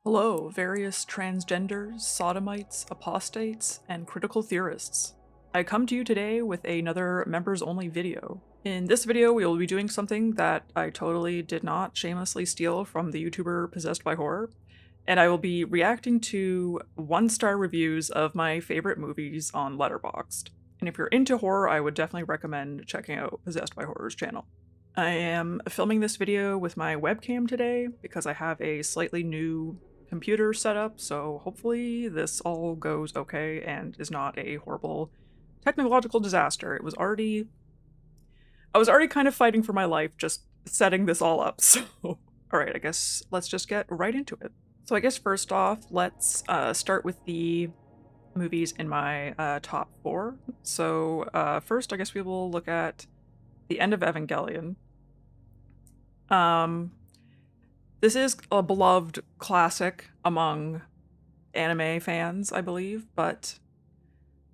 Hello, various transgenders, sodomites, apostates, and critical theorists. I come to you today with another members-only video. In this video, we will be doing something that I totally did not shamelessly steal from the YouTuber Possessed by Horror, and I will be reacting to 1-star reviews of my favorite movies on Letterboxd. And if you're into horror, I would definitely recommend checking out Possessed by Horror's channel. I am filming this video with my webcam today because I have a slightly new computer setup, so hopefully this all goes okay and is not a horrible technological disaster. I was already kind of fighting for my life just setting this all up, so alright, I guess let's just get right into it. So I guess first off, let's start with the movies in my top 4. So first I guess we will look at The End of Evangelion. This is a beloved classic among anime fans, I believe, but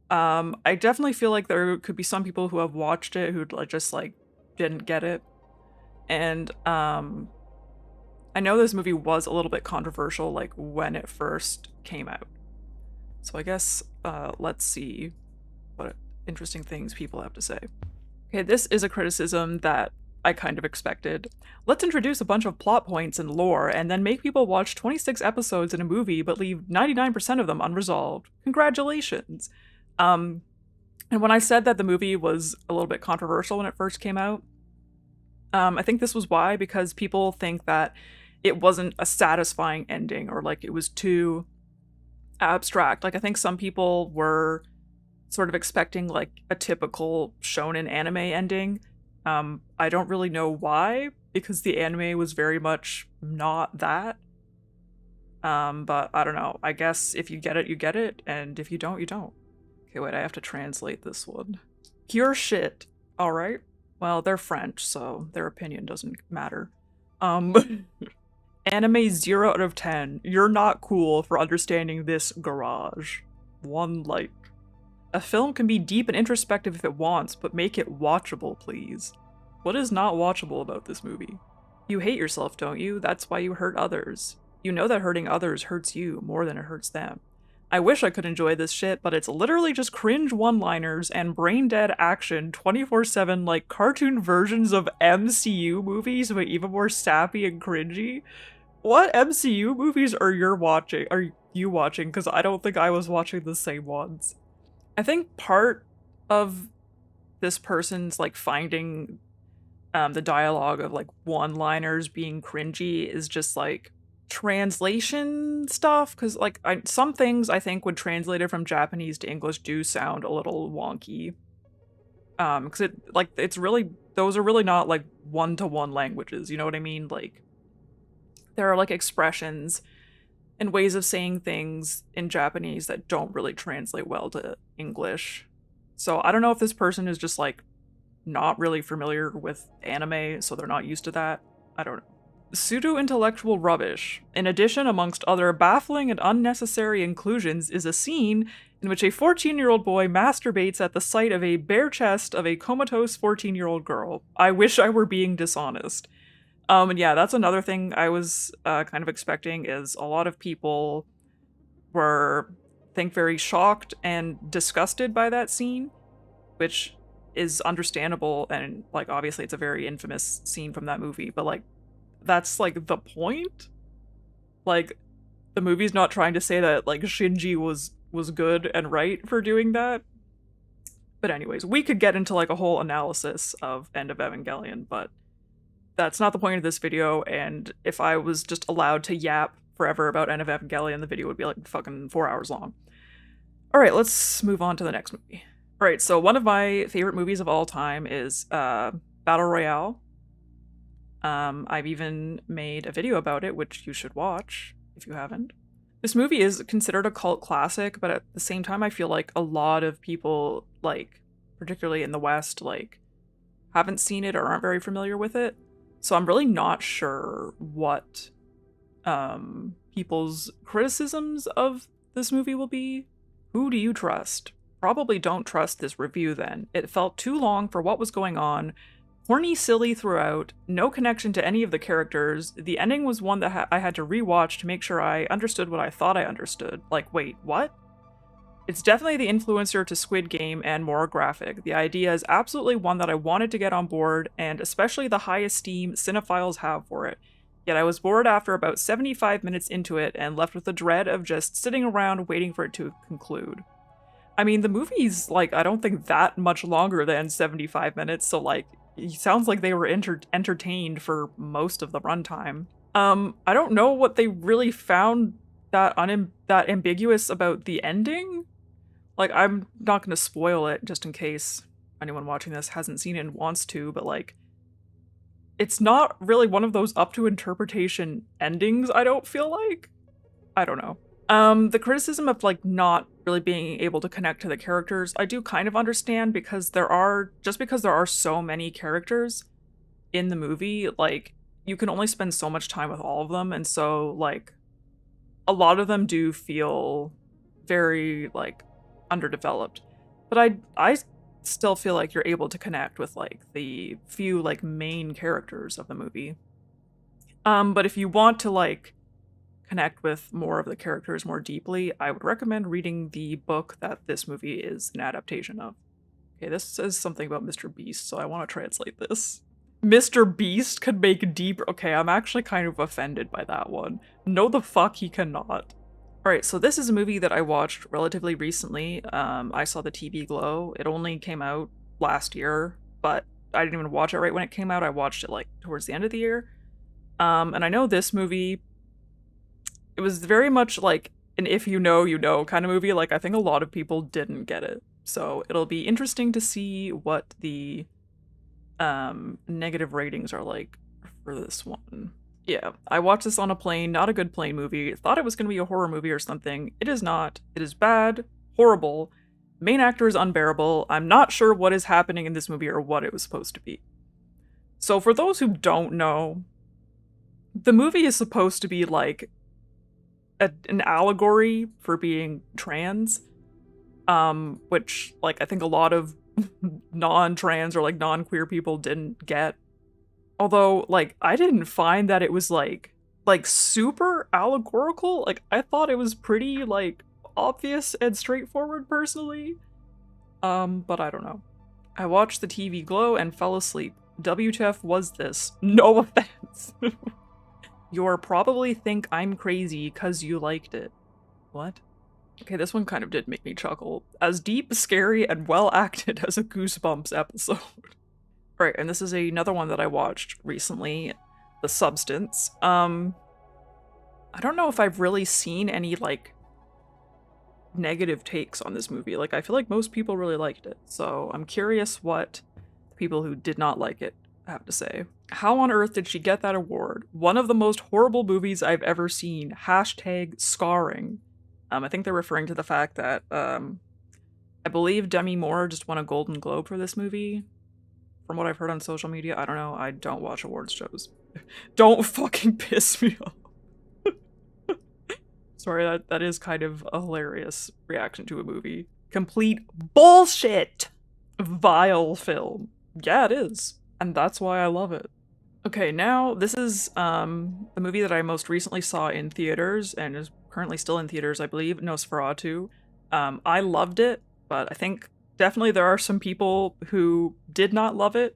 I definitely feel like there could be some people who have watched it who just didn't get it. And I know this movie was a little bit controversial like when it first came out. So I guess let's see what interesting things people have to say. Okay, this is a criticism that I kind of expected. Let's introduce a bunch of plot points and lore, and then make people watch 26 episodes in a movie but leave 99% of them unresolved. Congratulations! And when I said that the movie was a little bit controversial when it first came out, I think this was why, because people think that it wasn't a satisfying ending, or like it was too abstract. Like I think some people were sort of expecting like a typical shonen anime ending. I don't really know why, because the anime was very much not that. But I don't know. I guess if you get it, you get it, and if you don't, you don't. Okay, wait, I have to translate this one. Pure shit. Alright. Well, they're French, so their opinion doesn't matter. Anime 0 out of 10. You're not cool for understanding this garage. 1 like. A film can be deep and introspective if it wants, but make it watchable, please. What is not watchable about this movie? You hate yourself, don't you? That's why you hurt others. You know that hurting others hurts you more than it hurts them. I wish I could enjoy this shit, but it's literally just cringe one-liners and brain-dead action 24/7 like cartoon versions of MCU movies, but even more sappy and cringy. What MCU movies are you watching? Because I don't think I was watching the same ones. I think part of this person's like finding the dialogue of like one-liners being cringy is just like translation stuff, because like some things I think when translated from Japanese to English do sound a little wonky. Because it's really, those are really not like one-to-one languages, you know what I mean? Like there are like expressions and ways of saying things in Japanese that don't really translate well to English. So I don't know if this person is just like not really familiar with anime, so they're not used to that. I don't know. Pseudo-intellectual rubbish. In addition, amongst other baffling and unnecessary inclusions, is a scene in which a 14-year-old boy masturbates at the sight of a bare chest of a comatose 14-year-old girl. I wish I were being dishonest. And yeah, that's another thing I was kind of expecting, is a lot of people were, I think, very shocked and disgusted by that scene, which is understandable, and like obviously it's a very infamous scene from that movie, but like that's like the point? Like the movie's not trying to say that like Shinji was good and right for doing that. But anyways, we could get into like a whole analysis of End of Evangelion, but that's not the point of this video, and if I was just allowed to yap forever about End of Evangelion, the video would be like fucking 4 hours long. Alright, let's move on to the next movie. Alright, so one of my favorite movies of all time is Battle Royale. I've even made a video about it, which you should watch if you haven't. This movie is considered a cult classic, but at the same time I feel like a lot of people, like, particularly in the West, like, haven't seen it or aren't very familiar with it. So I'm really not sure what people's criticisms of this movie will be. Who do you trust? Probably don't trust this review then. It felt too long for what was going on, Horny silly throughout, no connection to any of the characters. The ending was one that I had to rewatch to make sure I understood what I thought I understood. Like, wait, what? It's definitely the influencer to Squid Game and more graphic. The idea is absolutely one that I wanted to get on board, and especially the high esteem cinephiles have for it. Yet I was bored after about 75 minutes into it and left with the dread of just sitting around waiting for it to conclude. I mean, the movie's, like, I don't think that much longer than 75 minutes, so, like, it sounds like they were entertained for most of the runtime. I don't know what they really found that that ambiguous about the ending. Like, I'm not gonna spoil it just in case anyone watching this hasn't seen it and wants to, but, like, it's not really one of those up to interpretation endings, I don't feel like. I don't know. The criticism of, like, not really being able to connect to the characters, I do kind of understand, because just because there are so many characters in the movie, like, you can only spend so much time with all of them, and so, like, a lot of them do feel very, like, underdeveloped. But I still feel like you're able to connect with, like, the few, like, main characters of the movie. But if you want to, like, connect with more of the characters more deeply, I would recommend reading the book that this movie is an adaptation of. Okay, this says something about Mr. Beast, so I want to translate this. Mr. Beast could make deep— okay, I'm actually kind of offended by that one. No, the fuck he cannot. Alright, so this is a movie that I watched relatively recently. I saw the TV Glow. It only came out last year, but I didn't even watch it right when it came out. I watched it, like, towards the end of the year. And I know this movie, it was very much like an if you know kind of movie. Like, I think a lot of people didn't get it. So it'll be interesting to see what the negative ratings are like for this one. Yeah, I watched this on a plane, not a good plane movie. Thought it was going to be a horror movie or something. It is not. It is bad, horrible. Main actor is unbearable. I'm not sure what is happening in this movie or what it was supposed to be. So for those who don't know, the movie is supposed to be like an allegory for being trans, which, like, I think a lot of non-trans or, like, non-queer people didn't get. Although, like, I didn't find that it was, like super allegorical. Like, I thought it was pretty, like, obvious and straightforward, personally. But I don't know. I watched the TV Glow and fell asleep. WTF was this? No offense. You'll probably think I'm crazy because you liked it. What? Okay, this one kind of did make me chuckle. As deep, scary, and well acted as a Goosebumps episode. Right, and this is another one that I watched recently, The Substance. I don't know if I've really seen any, like, negative takes on this movie. Like, I feel like most people really liked it, so I'm curious what people who did not like it have to say. How on earth did she get that award? One of the most horrible movies I've ever seen. Hashtag scarring. I think they're referring to the fact that, I believe Demi Moore just won a Golden Globe for this movie. From what I've heard on social media, I don't know. I don't watch awards shows. Don't fucking piss me off. Sorry, that is kind of a hilarious reaction to a movie. Complete bullshit! Vile film. Yeah, it is. And that's why I love it. Okay, now this is the movie that I most recently saw in theaters and is currently still in theaters, I believe, Nosferatu. I loved it, but I think definitely there are some people who did not love it.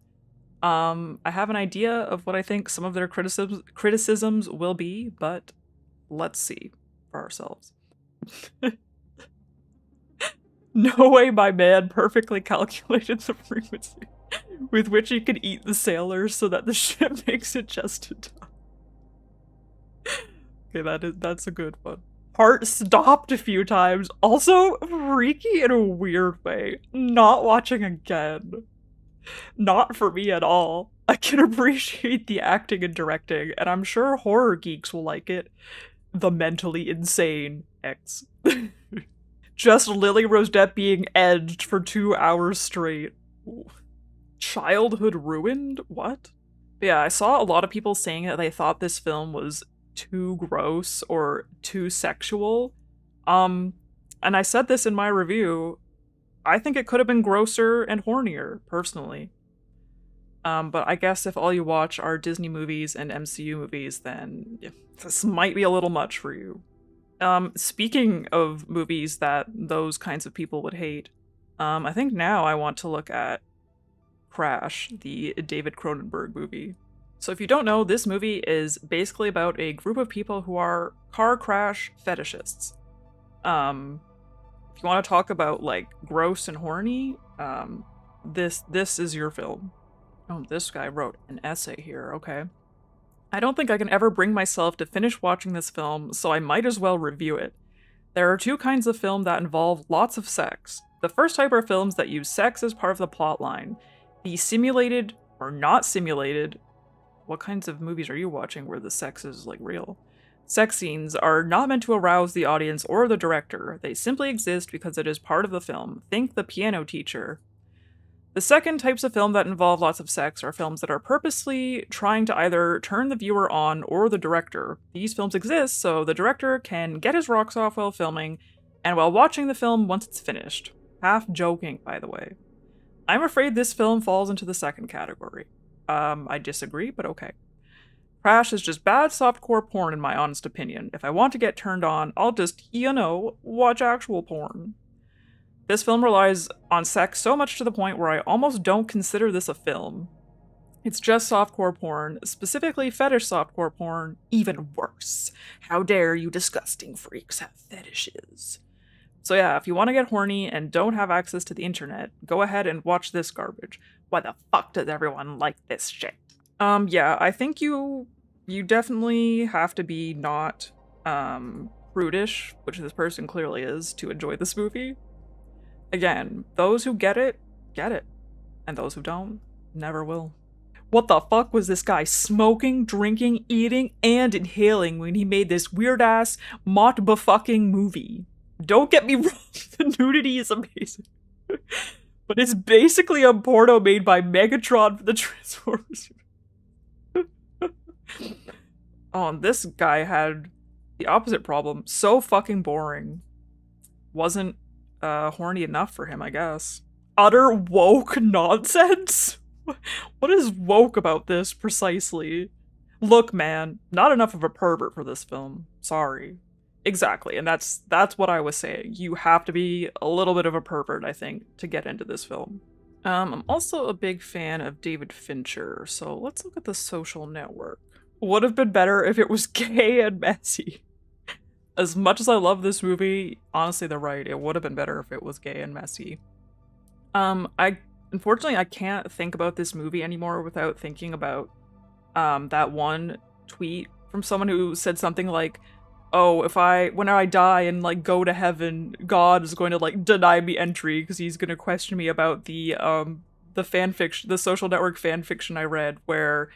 I have an idea of what I think some of their criticisms will be, but let's see for ourselves. No way my man perfectly calculated the frequency with which he could eat the sailors so that the ship makes it just in time. Okay, that's a good one. Heart stopped a few times. Also freaky in a weird way. Not watching again. Not for me at all. I can appreciate the acting and directing, and I'm sure horror geeks will like it. The mentally insane X. Just Lily Rose Depp being edged for 2 hours straight. Childhood ruined? What? But yeah, I saw a lot of people saying that they thought this film was too gross or too sexual. And I said this in my review. I think it could have been grosser and hornier, personally. But I guess if all you watch are Disney movies and MCU movies, then yeah, this might be a little much for you. Speaking of movies that those kinds of people would hate, I think now I want to look at Crash, the David Cronenberg movie. So if you don't know, this movie is basically about a group of people who are car crash fetishists. If you want to talk about like gross and horny, this is your film. Oh, this guy wrote an essay here, okay. I don't think I can ever bring myself to finish watching this film, so I might as well review it. There are two kinds of film that involve lots of sex. The first type are films that use sex as part of the plotline. The simulated, or not simulated, what kinds of movies are you watching where the sex is, like, real? Sex scenes are not meant to arouse the audience or the director. They simply exist because it is part of the film. Think The Piano Teacher. The second types of film that involve lots of sex are films that are purposely trying to either turn the viewer on or the director. These films exist so the director can get his rocks off while filming and while watching the film once it's finished. Half joking, by the way. I'm afraid this film falls into the second category. I disagree, but okay. Crash is just bad softcore porn in my honest opinion. If I want to get turned on, I'll just, watch actual porn. This film relies on sex so much to the point where I almost don't consider this a film. It's just softcore porn, specifically fetish softcore porn. Even worse. How dare you disgusting freaks have fetishes. So yeah, if you want to get horny and don't have access to the internet, go ahead and watch this garbage. Why the fuck does everyone like this shit? Yeah, I think you definitely have to be not, prudish, which this person clearly is, to enjoy this movie. Again, those who get it, and those who don't, never will. What the fuck was this guy smoking, drinking, eating, and inhaling when he made this weird-ass, mott-befucking movie? Don't get me wrong, the nudity is amazing. But it's basically a porno made by Megatron for the Transformers. Oh, and this guy had the opposite problem. So fucking boring. Wasn't horny enough for him, I guess. Utter woke nonsense? What is woke about this, precisely? Look, man, not enough of a pervert for this film. Sorry. Exactly, and that's what I was saying. You have to be a little bit of a pervert, I think, to get into this film. I'm also a big fan of David Fincher, so let's look at The Social Network. Would have been better if it was gay and messy. As much as I love this movie, honestly, they're right. It would have been better if it was gay and messy. Unfortunately, I can't think about this movie anymore without thinking about that one tweet from someone who said something like, oh, when I die and, like, go to heaven, God is going to, like, deny me entry because he's going to question me about the fanfiction, the Social Network fanfiction I read where,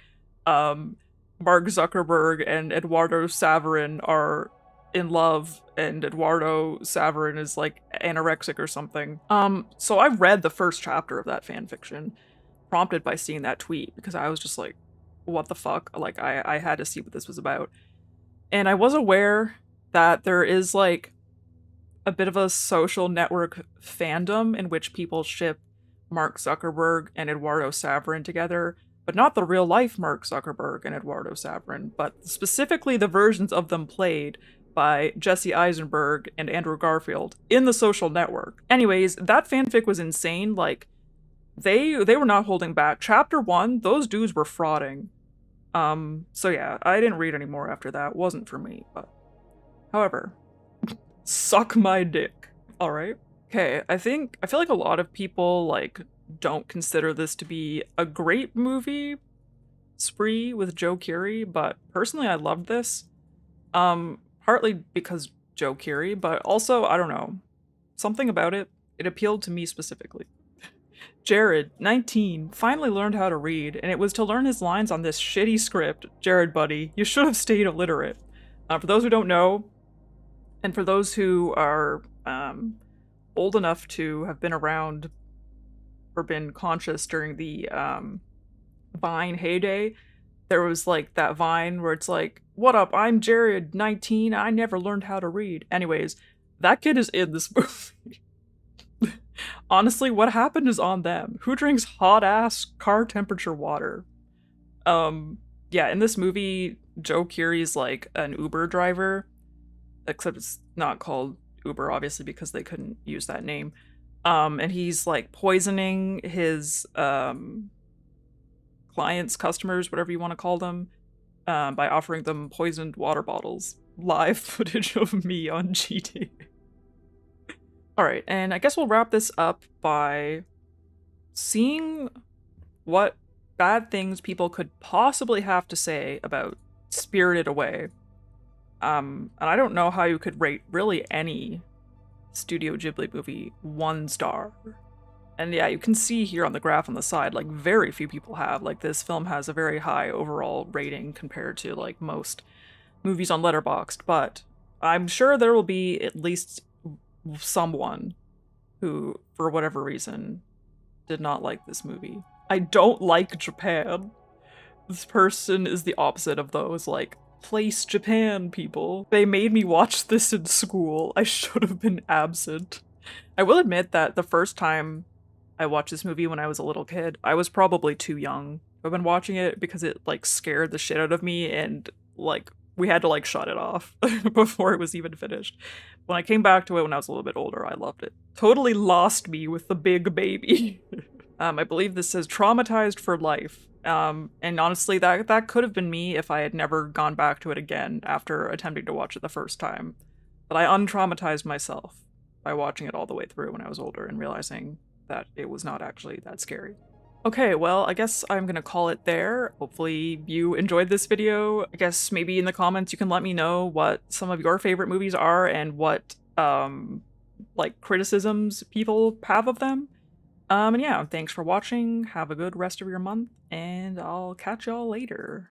Mark Zuckerberg and Eduardo Saverin are in love and Eduardo Saverin is, like, anorexic or something. So I read the first chapter of that fanfiction, prompted by seeing that tweet, because I was just like, what the fuck? Like, I had to see what this was about. And I was aware that there is, like, a bit of a Social Network fandom in which people ship Mark Zuckerberg and Eduardo Saverin together, but not the real-life Mark Zuckerberg and Eduardo Saverin, but specifically the versions of them played by Jesse Eisenberg and Andrew Garfield in The Social Network. Anyways, that fanfic was insane. Like, they were not holding back. Chapter 1, those dudes were frauding. So yeah, I didn't read any more after that. Wasn't for me, but... However, suck my dick. Alright? Okay, I feel like a lot of people, like, don't consider this to be a great movie spree with Joe Keery, but personally I loved this. Partly because Joe Keery, but also, I don't know, something about it appealed to me specifically. Jared, 19, finally learned how to read, and it was to learn his lines on this shitty script. Jared, buddy, you should have stayed illiterate. For those who don't know, and for those who are old enough to have been around or been conscious during the Vine heyday, there was, like, that Vine where it's like, what up, I'm Jared, 19, I never learned how to read. Anyways, that kid is in this movie. Honestly, what happened is on them. Who drinks hot ass car temperature water? Yeah, in this movie, Joe Keery's like an Uber driver, except it's not called Uber, obviously, because they couldn't use that name. And he's like poisoning his clients, customers, whatever you want to call them, by offering them poisoned water bottles. Live footage of me on cheating. Alright, and I guess we'll wrap this up by seeing what bad things people could possibly have to say about Spirited Away. And I don't know how you could rate really any Studio Ghibli movie 1 star. And yeah, you can see here on the graph on the side, like, very few people have. Like, this film has a very high overall rating compared to, like, most movies on Letterboxd, but I'm sure there will be at least someone who, for whatever reason, did not like this movie. I don't like Japan. This person is the opposite of those, like, place Japan people. They made me watch this in school. I should have been absent. I will admit that the first time I watched this movie when I was a little kid, I was probably too young. I've been watching it because it, like, scared the shit out of me, and, like, we had to, like, shut it off before it was even finished. When I came back to it when I was a little bit older, I loved it. Totally lost me with the big baby. I believe this says traumatized for life. And honestly, that could have been me if I had never gone back to it again after attempting to watch it the first time. But I untraumatized myself by watching it all the way through when I was older and realizing that it was not actually that scary. Okay, well, I guess I'm gonna call it there. Hopefully you enjoyed this video. I guess maybe in the comments you can let me know what some of your favorite movies are and what, like, criticisms people have of them. And yeah, thanks for watching, have a good rest of your month, and I'll catch y'all later.